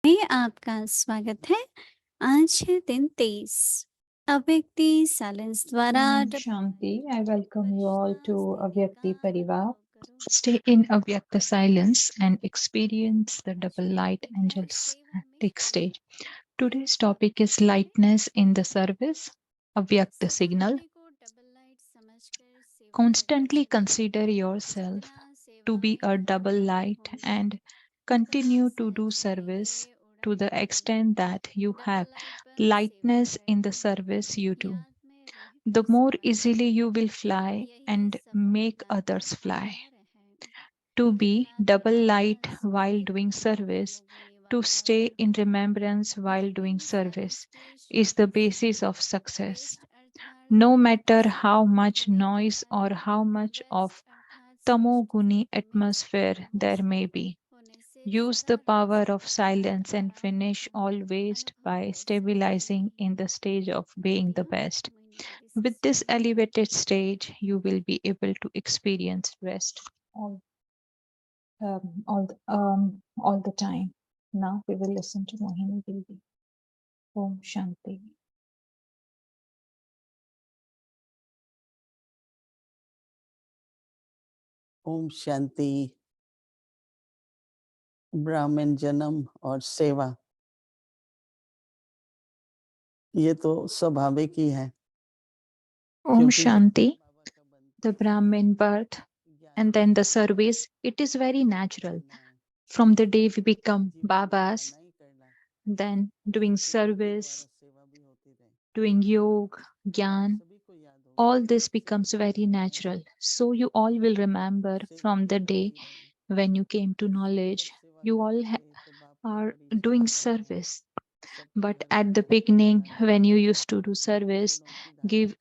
में आपका स्वागत है। आज है दिन 23 अव्यक्ति साइलेंस द्वारा Shanti, I welcome you all to Avyakti Parivar. Stay in Avyakt Silence and experience the double light angels take stage. Today's topic is lightness in the service, Avyakt signal. Constantly consider yourself to be a double light and continue to do service to the extent that you have lightness in the service you do. The more easily you will fly and make others fly. To be double light while doing service, to stay in remembrance while doing service, is the basis of success. No matter how much noise or how much of tamoguni atmosphere there may be, use the power of silence and finish all waste by stabilizing in the stage of being the best. With this elevated stage, you will be able to experience rest all the time. Now we will listen to Mohini Didi. Om Shanti. Om Shanti. ब्राह्मण जन्म और सेवा ये तो स्वाभाविक ही है। Om Shanti. The Brahmin birth and then the service, it is very natural. From the day we become Babas, then doing service, doing yoga, gyan, all this becomes very natural. So you all will remember from the day when you came to knowledge, you all are doing service. But at the beginning, when you used to do service, give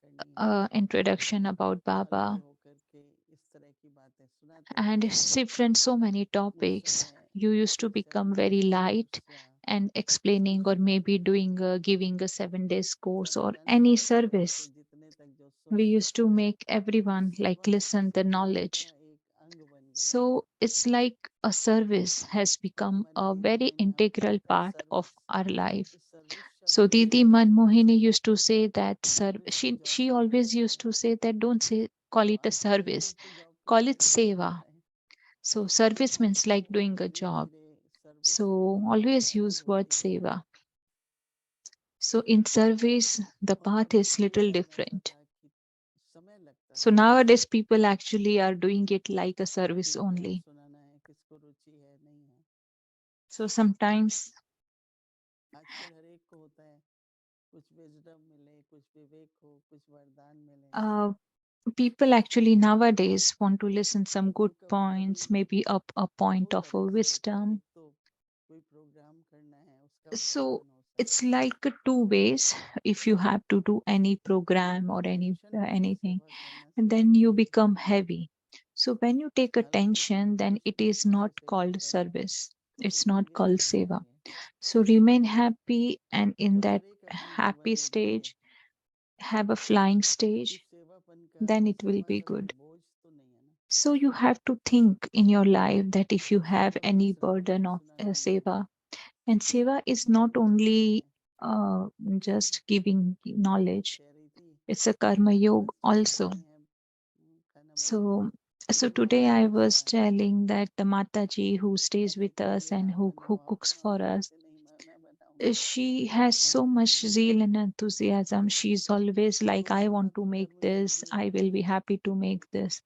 introduction about Baba and different so many topics, you used to become very light and explaining or maybe doing giving a 7 days course or any service. We used to make everyone like listen the knowledge. So it's like a service has become a very integral part of our life. So Didi Manmohini used to say that she always used to say that don't say call it a service, call it seva. So service means like doing a job. So always use word seva. So in service, the path is little different. So nowadays people actually are doing it like a service only. So sometimes people actually nowadays want to listen some good points, maybe up a point of a wisdom. So it's like two ways. If you have to do any program or anything, and then you become heavy. So when you take attention, then it is not called service. It's not called seva. So remain happy, and in that happy stage, have a flying stage, then it will be good. So you have to think in your life that if you have any burden of seva, and seva is not only just giving knowledge, it's a karma yoga also. So today I was telling that the Mataji who stays with us and who cooks for us, she has so much zeal and enthusiasm. She's always like, I want to make this, I will be happy to make this.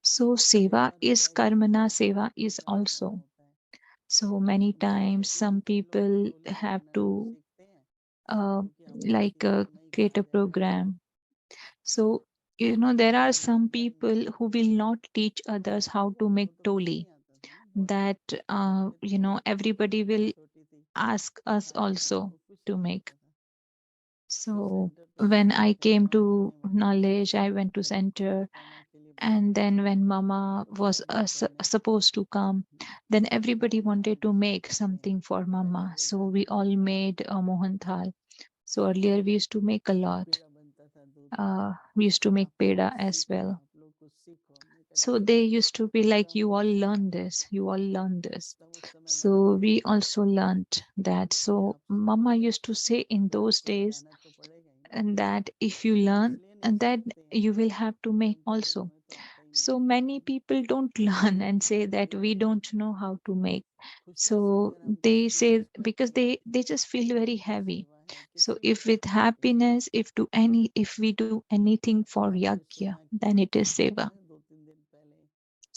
So seva is karmana, seva is also. So many times some people have to uh, create a program. So there are some people who will not teach others how to make toli, that everybody will ask us also to make. So when I came to knowledge, I went to center, and then when mama was supposed to come, then everybody wanted to make something for mama, so we all made a mohan thal. So earlier we used to make a lot. We used to make peda as well. So they used to be like, you all learn this, you all learn this. So we also learned that. So Mama used to say in those days, and that if you learn, and then you will have to make also. So many people don't learn and say that we don't know how to make. So they say, because they just feel very heavy. So if with happiness, if we do anything for yagya, then it is seva.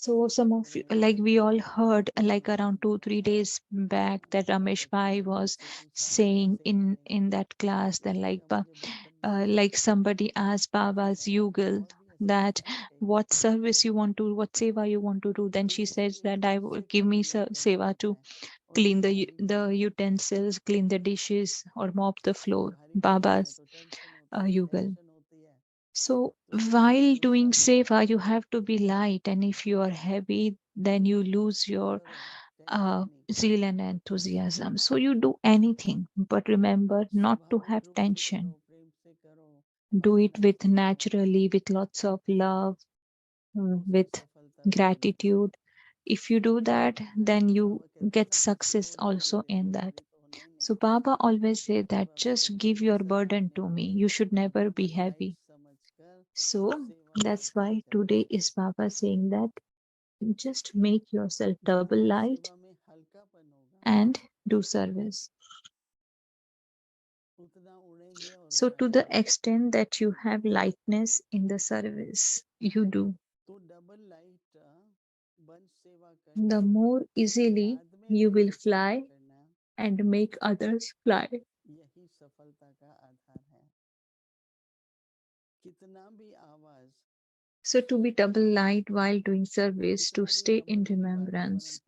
So some of like we all heard like around 2 3 days back that Ramesh Bhai was saying in that class that like somebody asked Baba's Yugal that what service you want to, what seva you want to do. Then she says that I will give me seva to clean the utensils, clean the dishes, or mop the floor. Baba's Yugal. So while doing seva, you have to be light, and if you are heavy, then you lose your zeal and enthusiasm. So you do anything, but remember not to have tension. Do it with naturally, with lots of love, with gratitude. If you do that, then you get success also in that. So Baba always say that just give your burden to me. You should never be heavy. So that's why today is Baba saying that just make yourself double light and do service. So to the extent that you have lightness in the service you do, the more easily you will fly and make others fly. So to be double light while doing service, to stay in remembrance.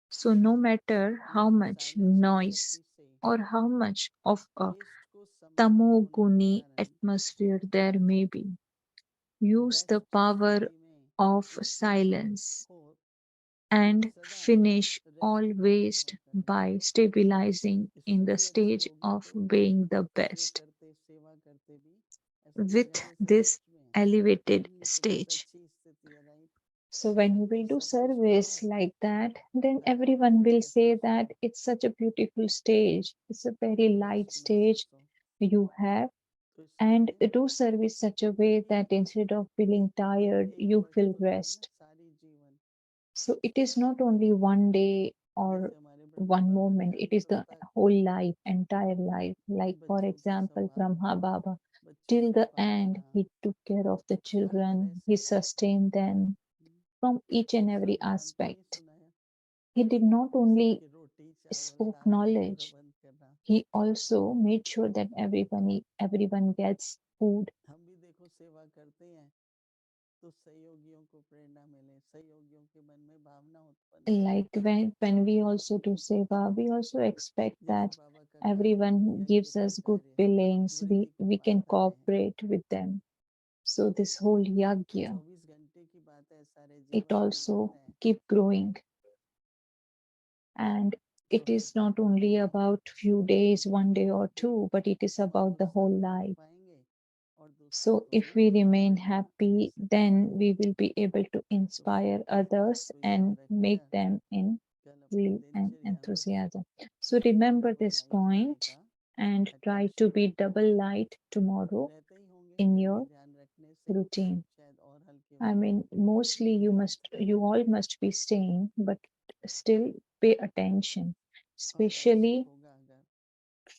So no matter how much noise or how much of a tamoguni atmosphere there may be, use the power of silence and finish all waste by stabilizing in the stage of being the best. With this elevated stage. So when you will do service like that, then everyone will say that it's such a beautiful stage. It's a very light stage you have. And do service such a way that instead of feeling tired, you feel rest. So it is not only one day or one moment, it is the whole life, entire life. Like, for example, from Baba till the end, he took care of the children, he sustained them from each and every aspect. He did not only spoke knowledge, he also made sure that everyone gets food. Like when we also do seva, we also expect that everyone gives us good feelings, we can cooperate with them. So this whole yagya, it also keep growing, and it is not only about few days, one day or two, but it is about the whole life. So if we remain happy, then we will be able to inspire others and make them in zeal and enthusiasm. So remember this point and try to be double light tomorrow in your routine. I mean, mostly you all must be staying, but still pay attention, especially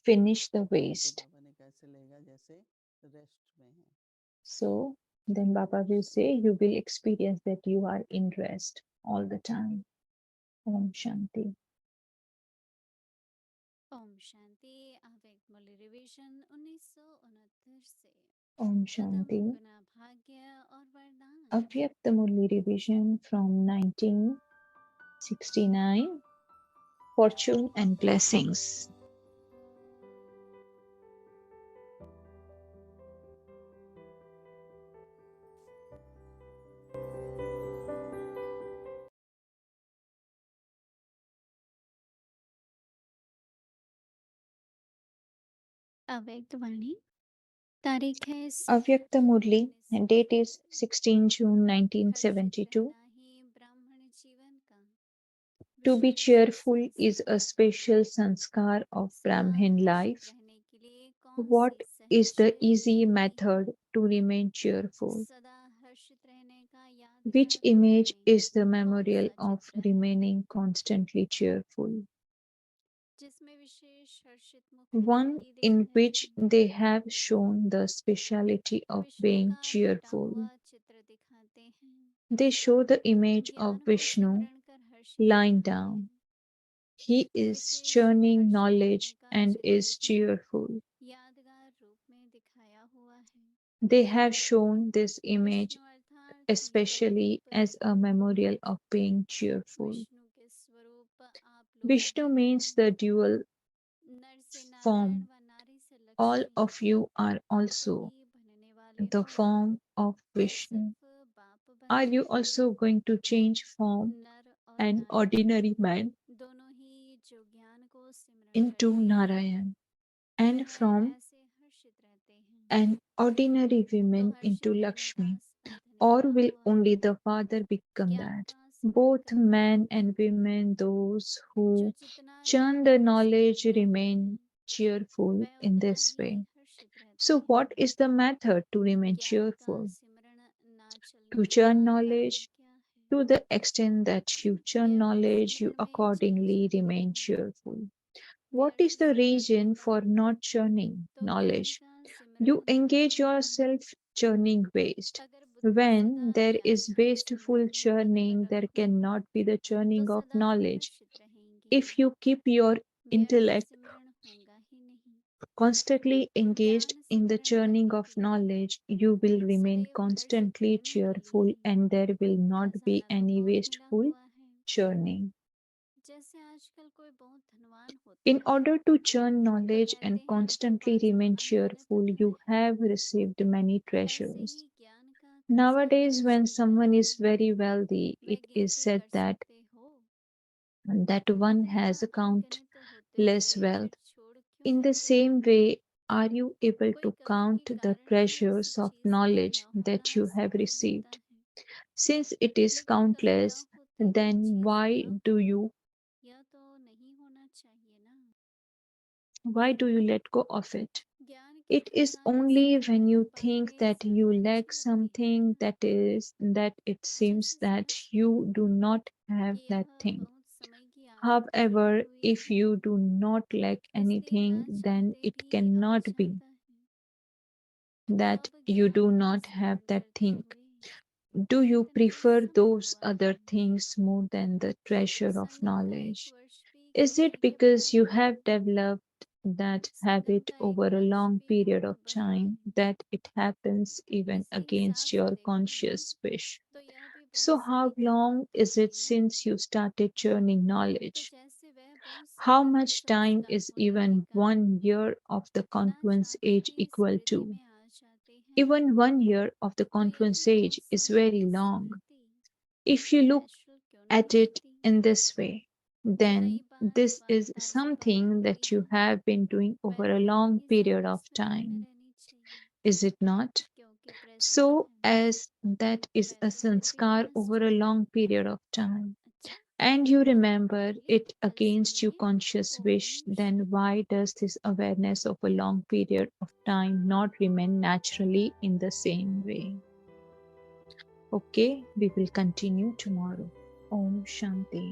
finish the waste. So then Baba will say you will experience that you are in rest all the time. Om Shanti. Om Shanti अव्यक्त मुरली revision 1969 से Om कदम Shanti. गुना भाग्य और वरदान Avyakt Murli revision from 1969. Fortune and blessings. अव्यक्त वाणी तारीख है Avyakt Murli, and date is 16 June 1972. ब्राह्मण जीवन का To be cheerful is a special sanskar of Brahmin life. रहने के लिए कौन What सी is the सहज easy method to remain cheerful? सदा हर्षित रहने का Which यादगार image रूप में is the कौन memorial सा of चित्र है remaining constantly cheerful? जिसमें विशेष हर्षित मुख One व्यक्ति in दिखाई which देते हैं they have shown the speciality of Vishnu being का घटा cheerful. हुआ चित्र दिखाते हैं They show the image of ज्ञान को Vishnu सिमरण कर हर्षित lying रहना down. है He is wishes churning Harshit knowledge होने का and चित्र is ही cheerful. यादगार रूप में दिखाया हुआ है They have shown this image Vishnu अर्थात especially युगल as a memorial of being cheerful. Vishnu के स्वरूप आप लोगों Vishnu के means the dual नर से नारायण form. व नारी से All Lakshmi of you are also सभी बनने वाले the हो form of और Vishnu. सिर्फ बाप Are बनते you हैं also going to change form, नर और an नारी ordinary man, दोनों ही जो ज्ञान को सिमरण into करते हैं Narayan, and वह from ऐसे हर्षित रहते हैं an ordinary तो woman हर्षित into रहने का Lakshmi? साधन Or क्या will हुआ only the Father become ज्ञान that? का सिमरण Both करने का men and women, those जो who जितना churn ज्ञान the को knowledge, सिमरण करते remain हैं cheerful वह in उतना this ही way. हर्षित रहते So, हैं what is the method to remain ज्ञान का cheerful? सिमरण ना To चलने का churn कारण knowledge, क्या है to the extent that you churn व्यर्थ knowledge, you सिमरण में accordingly चंचल remain रहना cheerful. What व्यर्थ is the सिमरण reason होता for है not churning तो ज्ञान knowledge? का सिमरण You नहीं engage होता yourself churning waste. अगर बुद्धि When सदा there ज्ञान is का wasteful सिमरण में churning, तत्पर there होगी cannot be the तो churning of सदा knowledge. हर्षित रहेंगी If you keep your व्यर्थ intellect सिमरण होगा ही नहीं constantly engaged ज्ञान in the सिमरण churning करने of के बाद knowledge, you will remain सदैव हर्षित constantly रहने के cheerful लिए and there will not be खजाना तो any बहुत मिला wasteful हुआ है churning. जैसे आजकल कोई बहुत धनवान होता In है order to churn तो knowledge कहते and हैं कि constantly पांच remain महान cheerful, रत्न you हैं have received many ऐसे treasures. ही ज्ञान का खजाना Nowadays, when जिनका someone है is very wealthy, वह it is गिनती said कर that सकते हो one अपना has अनगिनत होते countless हुए wealth. फिर छोड़ क्यों In the देते हो same way, are you able कोई to कमी count के the कारण ही उस treasures of चीज का knowledge न that होना you have संभव होता received? है Since it is लेकिन कमी न countless, होते हुए then चीज न होना यह तो नहीं होना चाहिए ना why do you let go of it? ज्ञान के It is खजाने से only when मिलने you पर think way that you lack सर्वोच्च लगते हैं something क्या that it seems जैसे that समझते you हो do not have कि that यह thing. बहुत समय की आदत बनी However, हुई if है you do not lack इसलिए anything, न then चाहते it भी आ cannot be जाता है तो that अब you ज्ञान do का not have स्मरण that करते thing. हुए Do you कितना prefer समय those हुआ other है things more than the treasure of संगम का एक knowledge? वर्ष भी Is कितने it के because you बराबर है have developed that Sangam habit का एक over a वर्ष long भी period बहुत of बड़ा time है that it happens even इसे हिसाब against से your देखो conscious wish? तो यह भी बहुत So, समय how की long बात is it होगी ना since you started churning तो knowledge? जैसे वह बहुत How समय का much time संस्कार is होने के even कारण 1 year of the न confluence चाहते age भी equal स्मृति to? में आ जाते हैं Even 1 year of the तो यह confluence भी बहुत age is समय very की long. Smriti If you look natural क्यों at नहीं it होती in this way, नई then बात this बार is बार जो बात something होती that है you have been doing वह over a बहुत long ही period ज्यादा of स्मृति में time. रहनी चाहिए Is it not? क्योंकि प्रेजेंट So, है as that is वह a तो फिर भी sanskar पास्ट over a है long period of time, अच्छा and you तो remember बोलिए it कल against your सुनेंगे conscious wish, ओम then why शांति does this awareness of a long period of time not remain naturally in the same way? Okay, we will continue tomorrow. Om Shanti.